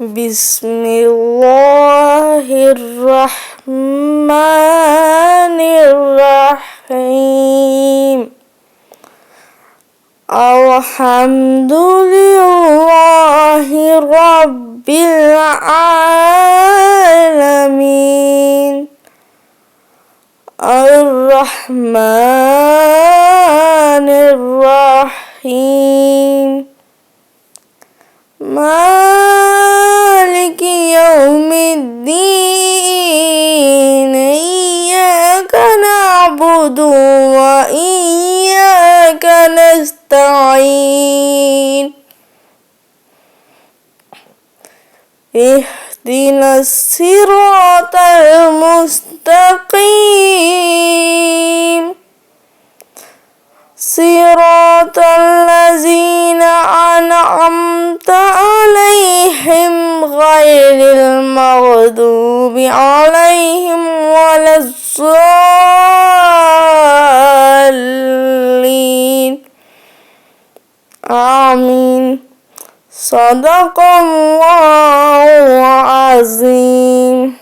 بسم الله الرحمن الرحيم. الحمد لله رب العالمين. الرحمن الرحيم. مالك يوم الدين. إياك نعبد وإياك نستعين. اهدنا الصراط المستقيم. صراط الذين أنعمت عليهم غير المغضوب عليهم ولا الضالين. آمين. صدق الله العظيم.